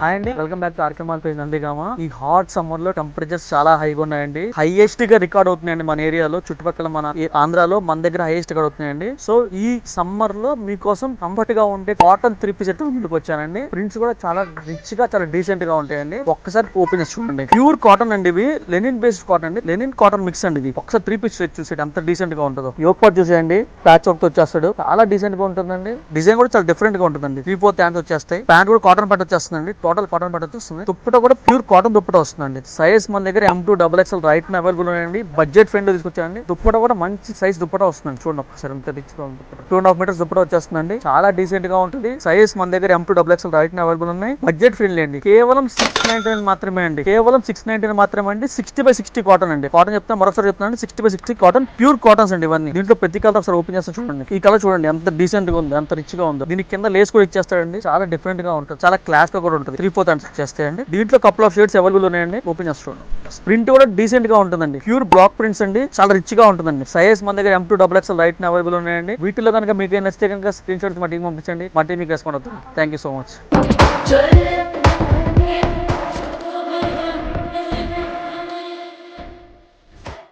Hi అండి, welcome back to RK Mall page Nandigama. ఈ hot summer లో టెంపరేచర్స్ చాలా హైగా ఉన్నాయండి. హైయెస్ట్ గా రికార్డ్ అవుతున్నాయండి మన ఏరియాలో, చుట్టుపక్కల మన ఆంధ్రాలో మన దగ్గర హైయెస్ట్ రికార్డ్ అవుతున్నాయండి. సో ఈ సమ్మర్ లో మీకోసం కంఫర్ట్ గా ఉంటే కాటన్ 3 పీస్ అయితే ముందుకు వచ్చానండి. ప్రింట్స్ కూడా చాలా రిచ్ గా, చాలా డీసెంట్ గా ఉంటాయండి. ఒక్కసారి ఓపెన్ చేసి చూడండి. ప్యూర్ కాటన్ అండి ఇవి, లెనిన్ బేస్డ్ కాటన్ అండి, లెనిన్ కాటన్ మిక్స్ అండి ఇది. ఒకసారి 3 పీస్ చూసేది అంత డీసెంట్ గా ఉంటుందో. యోక్ పార్ట్ చూసేయండి, ప్యాచ్ వర్క్ వచ్చేస్తాడు, చాలా డీసెంట్ గా ఉంటుందండి. డిజైన్ కూడా చాలా డిఫరెంట్ గా ఉంటుందండి. 3/4 హ్యాండ్స్ వచ్చేస్తాయి, ప్యాంట్ కూడా కాటన్ ప్యాంట్ వచ్చేస్తుందండి. టోటల్ కాటన్ ప్యాంట్ వచ్చేస్తుంది. దుప్పట కూడా ప్యూర్ కాటన్ దుప్పట వస్తుందండి. సైజ్ మన దగ్గర M2XXL రైట్ అవైలబుల్ ఉన్నాయండి. బడ్జెట్ ఫ్రెండ్ తీసుకొచ్చాయండి. దుప్పట కూడా మంచి సైజ్ దుప్పట వస్తుందండి. చూడండి ఒకసారి ఎంత రిచ్ గా ఉంది. 2.5 మీటర్స్ దుప్పట వచ్చేస్తుందండి. చాలా డీసెంట్ గా ఉంటుంది. సైజ్ మన దగ్గర M2XXL రైట్ అవైలబుల్ ఉన్నాయి. బడ్జెట్ ఫ్రెండ్లీ అండి. కేవలం 699 మాత్రమే అండి. కేవలం 699 మాత్రమే అండి. 60/60 కాటన్ అండి. కాటన్ చెప్తాను, మరొకసారి చెప్తాను, 60/60 కాటన్, ప్యూర్ కాటన్స్ అండి ఇవన్నీ. దీంట్లో ప్రతి కలర్ ఒకసారి ఓపెన్ చేస్తే చూడండి. ఈ కలర్ చూడండి ఎంత డీసెంట్ గా ఉంది, ఎంత రిచ్ గా ఉందో. దీనికి కింద లేస్ కూడా ఇచ్చేస్తాడండి. చాలా డిఫరెంట్ గా ఉంటుంది, చాలా క్లాస్ గా కూడా ఉంటుంది. 3/4 హ్యాండ్స్ వచ్చేస్తాయండి. దీంట్లో కపుల్ ఆఫ్ షేడ్స్ అవైలబుల్ ఉన్నాయండి. ఓపెన్ చేస్తాను. ప్రింట్ కూడా డీసెంట్ గా ఉంటుందండి. ప్యూర్ బ్లాక్ ప్రింట్స్ అండి, చాలా రిచ్ గా ఉంటుందండి. సైజ్ మన దగ్గర M2XXL రైట్ అవైలబుల్ ఉన్నాయండి. వీటిలో కనుక మీకు నచ్చితే కనుక స్క్రీన్ షాట్ మా టీం పంపించండి. మా టీం మీకు రెస్పాండ్ అవుతుంది. Thank you so much.